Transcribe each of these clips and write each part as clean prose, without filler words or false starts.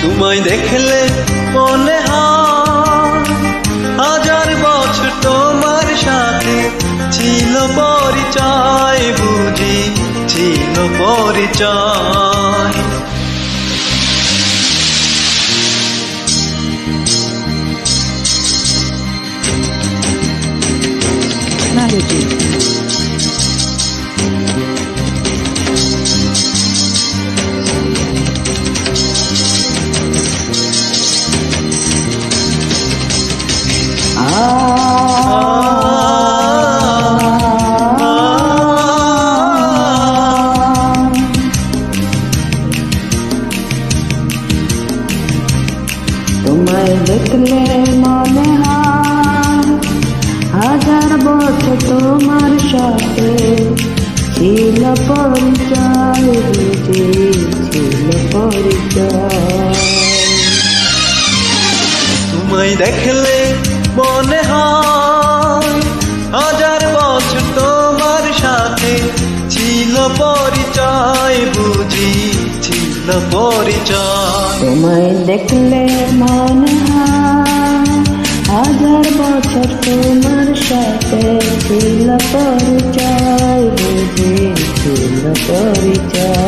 তোমায় দেখলে মনে হয় হাজার বছর তোমার সাথে ছিল পরিচয়, বুঝি ছিল পরিচয়। তোমায় দেখলে মনে হয় হাজার বছর তোমার সাথে ছিল পরিচয়, বুঝি ছিল পরিচয়। তোমায় দেখলে মনে হয় হাজার বছর তোমার সাথে ছিল পরিচয়, বুঝি ছিল পরিচয়। তোমায় দেখলে মনে হয় হাজার বছর তোমার সাথে ছিল পরিচয়, বুঝি ছিল পরিচয়।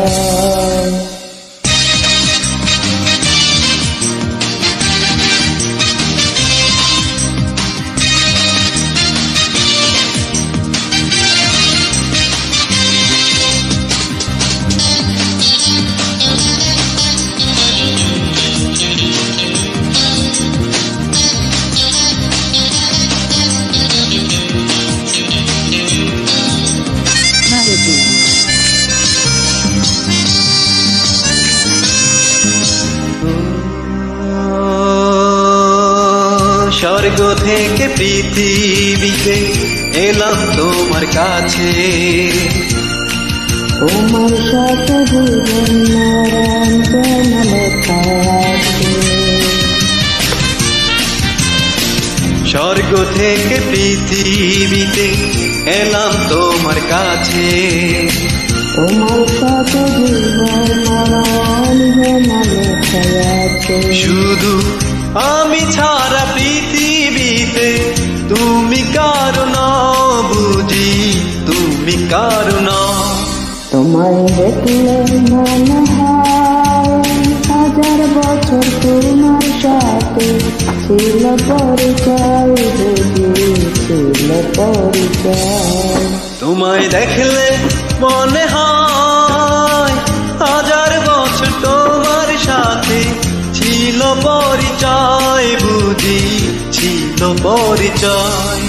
স্বর্গ থেকে পৃথিবীতে এলাম তোমার কাছে, তোমার সাথে জীবন মরণ যেন লেখা আছে। স্বর্গ থেকে পৃথিবীতে এলাম তোমার কাছে, তোমার সাথে জীবন মরণ যেন লেখা আছে। শুধু আমি ছাড়া পৃথিবীতে তুমি কারণ, বুঝি তুমি কারণ। তোমায় দেখলে মনে হয় হাজার বছর তোমার সাথে ছিল পরিচয়, বুঝি ছিল পরিচয়। তোমায় দেখলে মনে হয় হাজার বছর তোমার সাথে ছিল পরিচয়, বুঝি ছিল পরিচয়।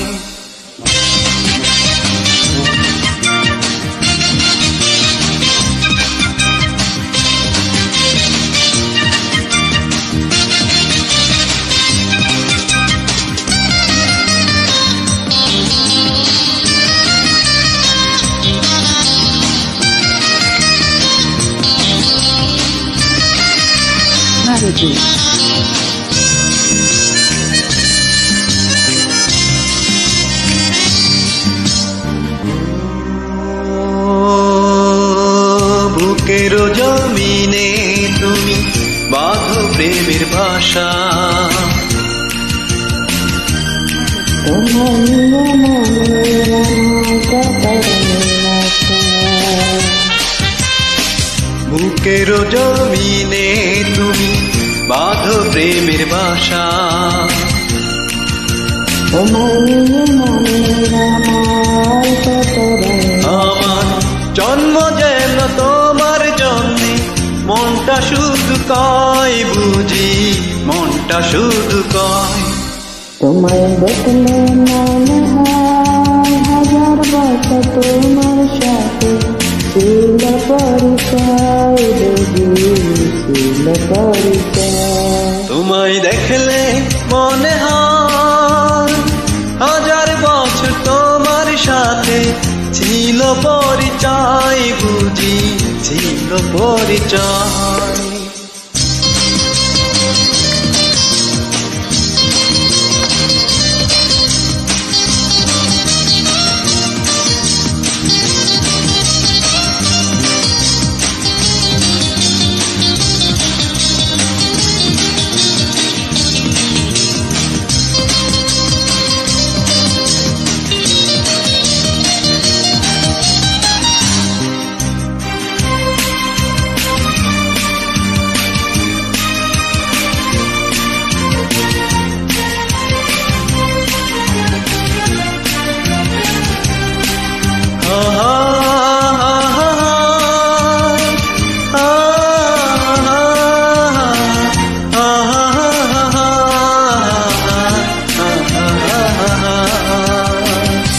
বুকের জমিনে তুমি বাঁধো প্রেমের ভাষা, বুকের জমিনে তুমি বাঁধো প্রেমের ভাষা। আমার জন্ম যেন তোমার জন্যে, মনটা শুধু কয়, বুঝি মনটা শুধু কয়। তোমায় দেখলে মনে হয় হাজার বছর তোমার সাথে ছিল পরিচয়, বুঝি ছিল পরিচয়। তোমায় দেখলে মনে হয় হাজার বছর তোমার সাথে ছিল পরিচয়, বুঝি ছিল পরিচয়।